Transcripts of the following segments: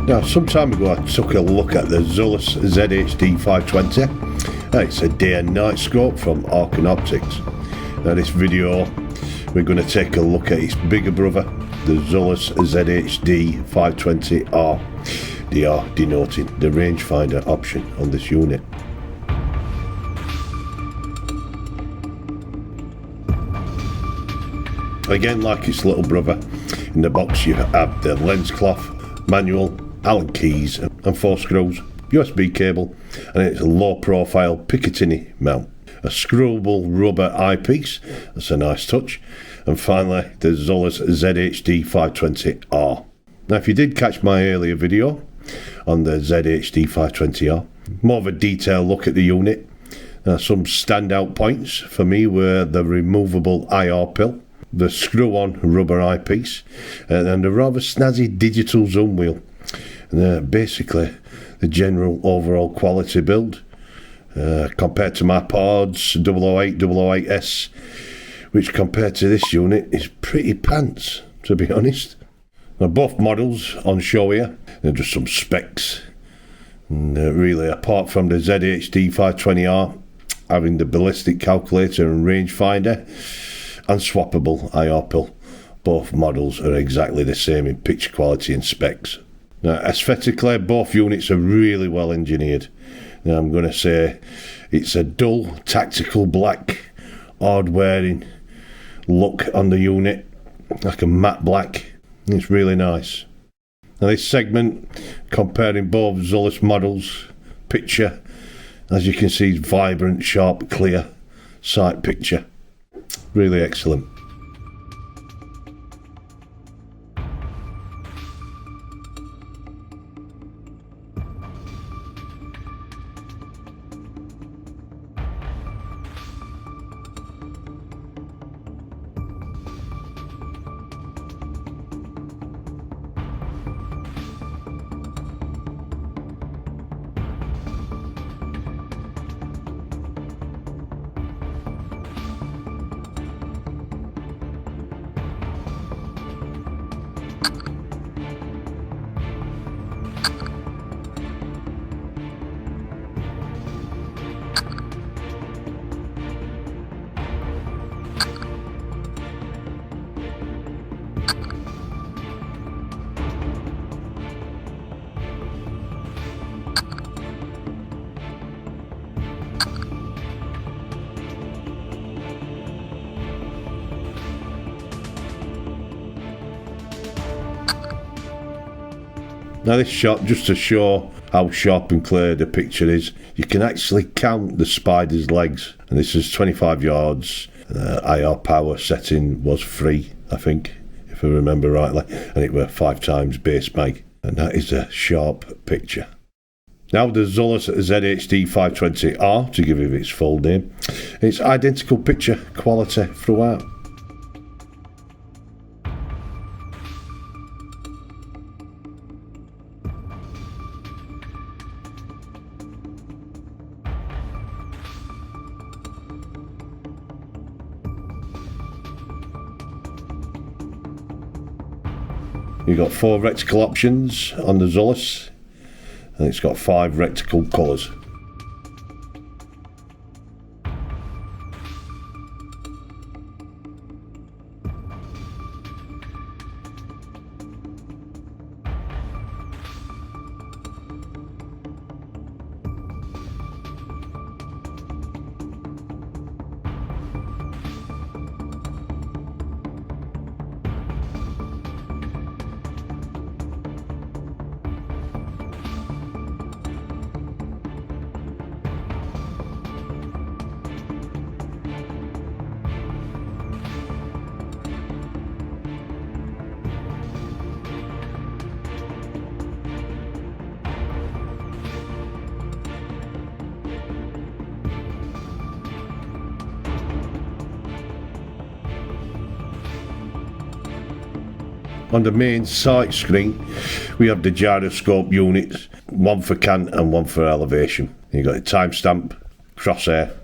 Now, some time ago I took a look at the Zulus Zhd520. It's a day and night scope from Arken Optics. Now this video we're going to take a look at its bigger brother, the Zulus Zhd520R. The R denoting the rangefinder option on this unit. Again, like its little brother, in the box you have the lens cloth, manual, Allen keys and 4 screws, USB cable, and it's a low profile Picatinny mount, a screwable rubber eyepiece, that's a nice touch, and finally the Zulus Zhd520R. Now if you did catch my earlier video on the Zhd520R, more of a detailed look at the unit, some standout points for me were the removable IR pill, the screw-on rubber eyepiece, and a rather snazzy digital zoom wheel. And basically the general overall quality build compared to my Pods 008, 008S, which compared to this unit is pretty pants, to be honest. Now both models on show here, they're just some specs, and really apart from the Zhd520R having the ballistic calculator and rangefinder and swappable IR pill, both models are exactly the same in picture quality and specs. Now aesthetically both units are really well engineered. Now I'm going to say it's a dull tactical black, hard wearing look on the unit, like a matte black. It's really nice. Now this segment comparing both Zulus models, picture, as you can see, is vibrant, sharp, clear sight picture. Really excellent. Now this shot, just to show how sharp and clear the picture is, you can actually count the spider's legs, and this is 25 yards. IR power setting was free, I think, if I remember rightly, and it were 5 times base mag, and that is a sharp picture. Now the Zulus Zhd520R, to give it its full name, it's identical picture quality throughout. You've got 4 reticle options on the Zulus, and it's got 5 reticle colours. On the main sight screen we have the gyroscope units, one for cant and one for elevation. You've got a timestamp, crosshair,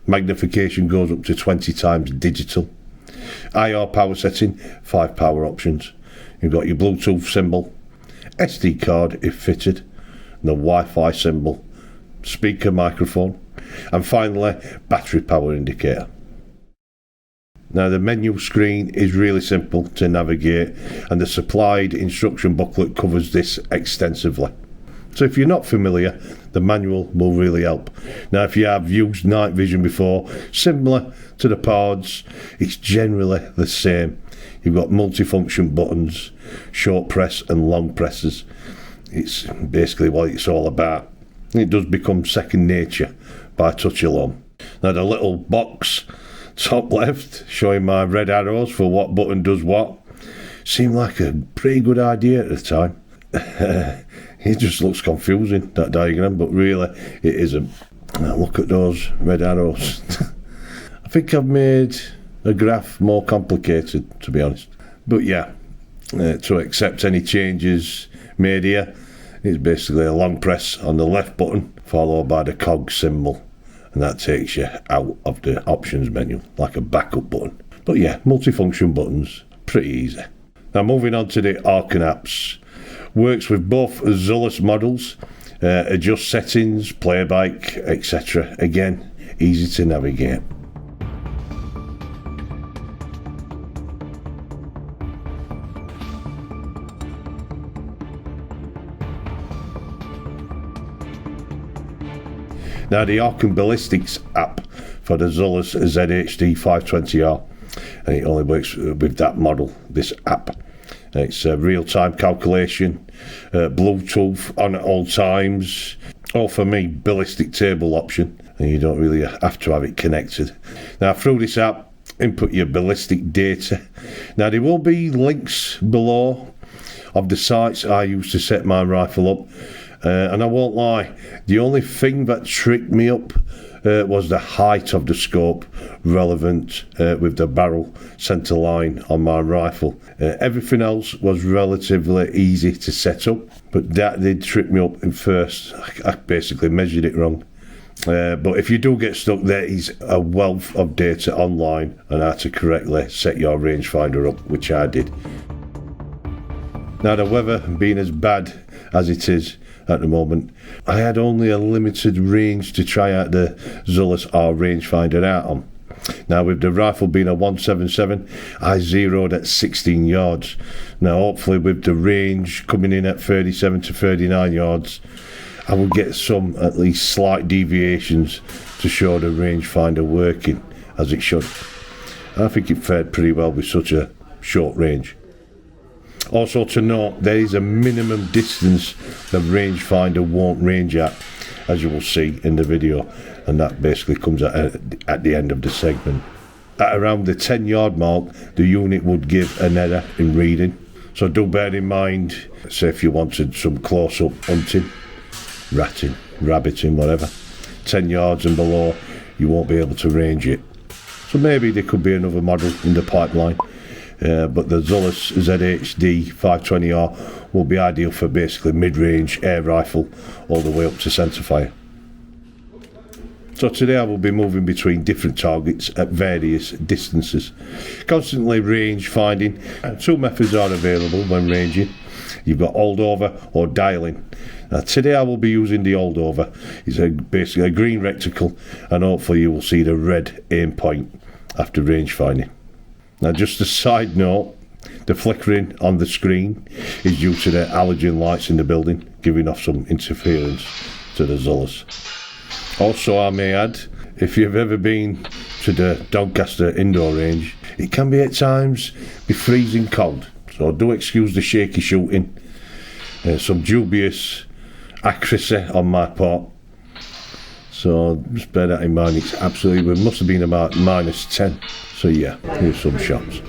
magnification goes up to 20 times digital, IR power setting, 5 power options. You've got your Bluetooth symbol, SD card if fitted, the Wi-Fi symbol, speaker microphone, and finally battery power indicator. Now the menu screen is really simple to navigate, and the supplied instruction booklet covers this extensively. So if you're not familiar, the manual will really help. Now if you have used Nightvision before, similar to the PARDS, it's generally the same. You've got multifunction buttons, short press and long presses. It's basically what it's all about. It does become second nature by touch alone. Now the little box top left showing my red arrows for what button does what seemed like a pretty good idea at the time. It just looks confusing, that diagram, but really it isn't. Now look at those red arrows. I think I've made a graph more complicated, to be honest. But yeah, to accept any changes made here, it's basically a long press on the left button followed by the cog symbol, and that takes you out of the options menu like a backup button. But yeah, multifunction buttons, pretty easy. Now moving on to the Arken apps. Works with both Zulus models, adjust settings, playback, etc. Again, easy to navigate. Now the Arken Ballistics app for the Zulus Zhd520R, and it only works with that model, this app. It's a real-time calculation, Bluetooth on at all times, or for me, ballistic table option, and you don't really have to have it connected. Now through this app, input your ballistic data. Now there will be links below of the sites I use to set my rifle up, and I won't lie, the only thing that tricked me up was the height of the scope relevant with the barrel centre line on my rifle. Everything else was relatively easy to set up, but that did trip me up at first. I basically measured it wrong. But if you do get stuck, there is a wealth of data online on how to correctly set your rangefinder up, which I did. Now the weather being as bad as it is at the moment, I had only a limited range to try out the Zulus R rangefinder out on. Now with the rifle being a 177, I zeroed at 16 yards. Now hopefully with the range coming in at 37 to 39 yards, I will get some at least slight deviations to show the rangefinder working as it should. I think it fared pretty well with such a short range. Also to note, there is a minimum distance the rangefinder won't range at, as you will see in the video, and that basically comes at the end of the segment. At around the 10-yard mark, the unit would give an error in reading, so do bear in mind, say if you wanted some close-up hunting, ratting, rabbiting, whatever, 10 yards and below, you won't be able to range it. So maybe there could be another model in the pipeline. But the Zulus Zhd520R will be ideal for basically mid-range air rifle all the way up to centrefire. So today I will be moving between different targets at various distances, constantly range finding. Two methods are available when ranging. You've got holdover or dialing. Now today I will be using the holdover. It's basically a green reticle, and hopefully you will see the red aim point after range finding. Now just a side note, the flickering on the screen is due to the halogen lights in the building, giving off some interference to the Zulus. Also I may add, if you've ever been to the Doncaster indoor range, it can be at times be freezing cold, so do excuse the shaky shooting. Some dubious accuracy on my part, so just bear that in mind. It's absolutely, it must have been about -10. So yeah, here's some shots.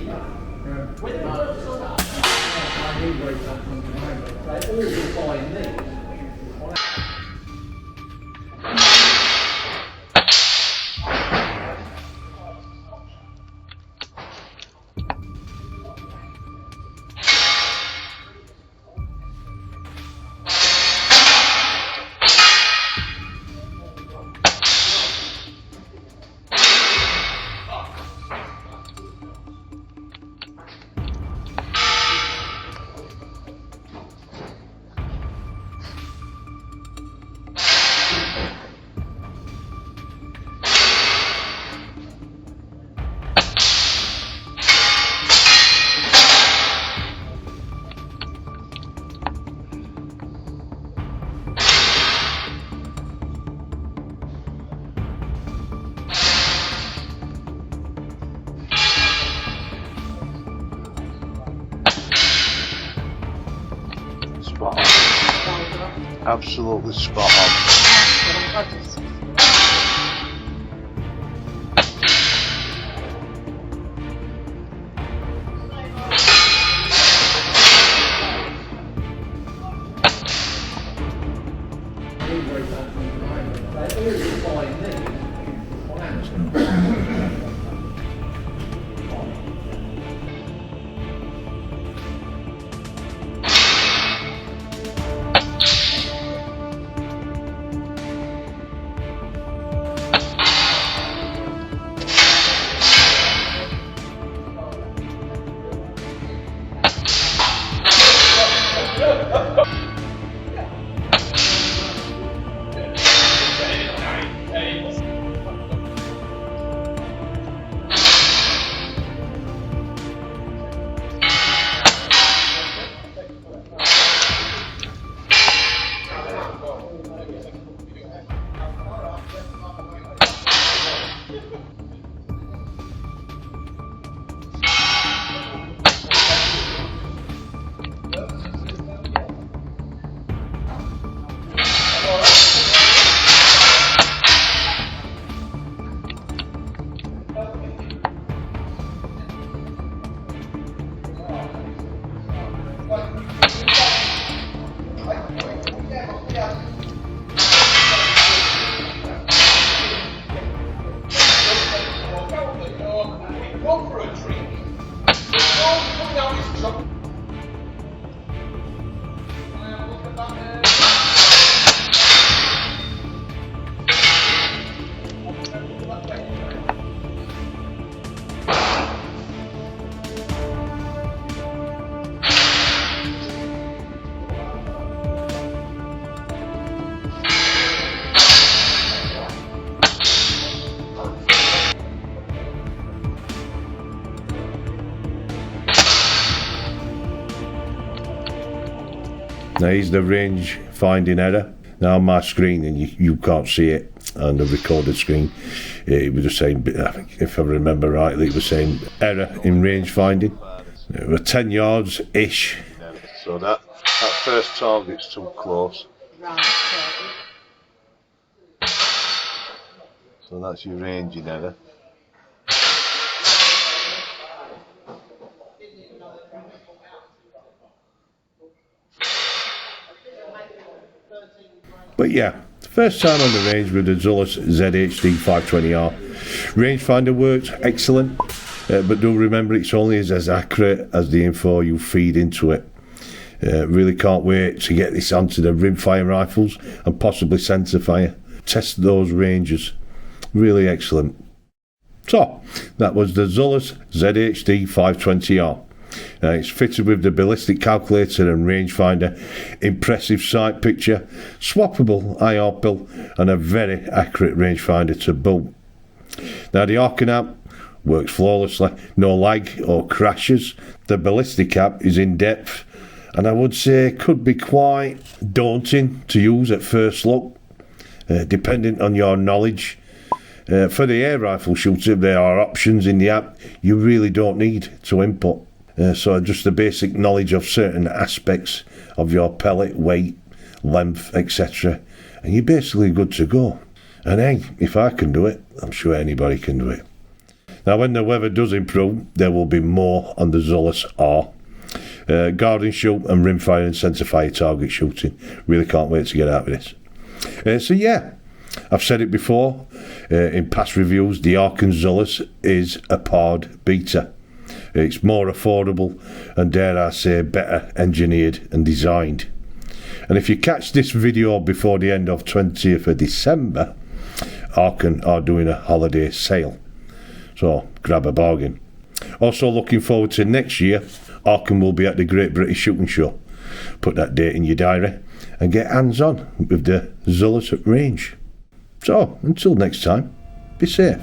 Absolutely spot on. Now here's the range finding error. Now on my screen, and you can't see it on the recorded screen, it was just saying, I think if I remember rightly, it was saying error in range finding. It was 10 yards ish. So that first target's too close. So that's your ranging error. But yeah, first time on the range with the Zulus Zhd520R. Rangefinder works excellent, but do remember it's only as accurate as the info you feed into it. Really can't wait to get this onto the rimfire rifles and possibly centre fire. Test those ranges. Really excellent. So, that was the Zulus Zhd520R. It's fitted with the ballistic calculator and rangefinder, impressive sight picture, swappable IR pill, and a very accurate rangefinder to boot. Now the Arken app works flawlessly, no lag or crashes. The ballistic app is in depth, and I would say could be quite daunting to use at first look, depending on your knowledge. For the air rifle shooter, there are options in the app you really don't need to input. So just the basic knowledge of certain aspects of your pellet, weight, length, etc. And you're basically good to go. And hey, if I can do it, I'm sure anybody can do it. Now when the weather does improve, there will be more on the Zulus R. Garden shoot and rimfire and centre fire target shooting. Really can't wait to get out of this. So yeah, I've said it before in past reviews, the Arken Zulus is a pod beta. It's more affordable and, dare I say, better engineered and designed. And if you catch this video before the end of 20th of December, Arken are doing a holiday sale. So grab a bargain. Also looking forward to next year, Arken will be at the Great British Shooting Show. Put that date in your diary and get hands on with the Zulus at range. So until next time, be safe.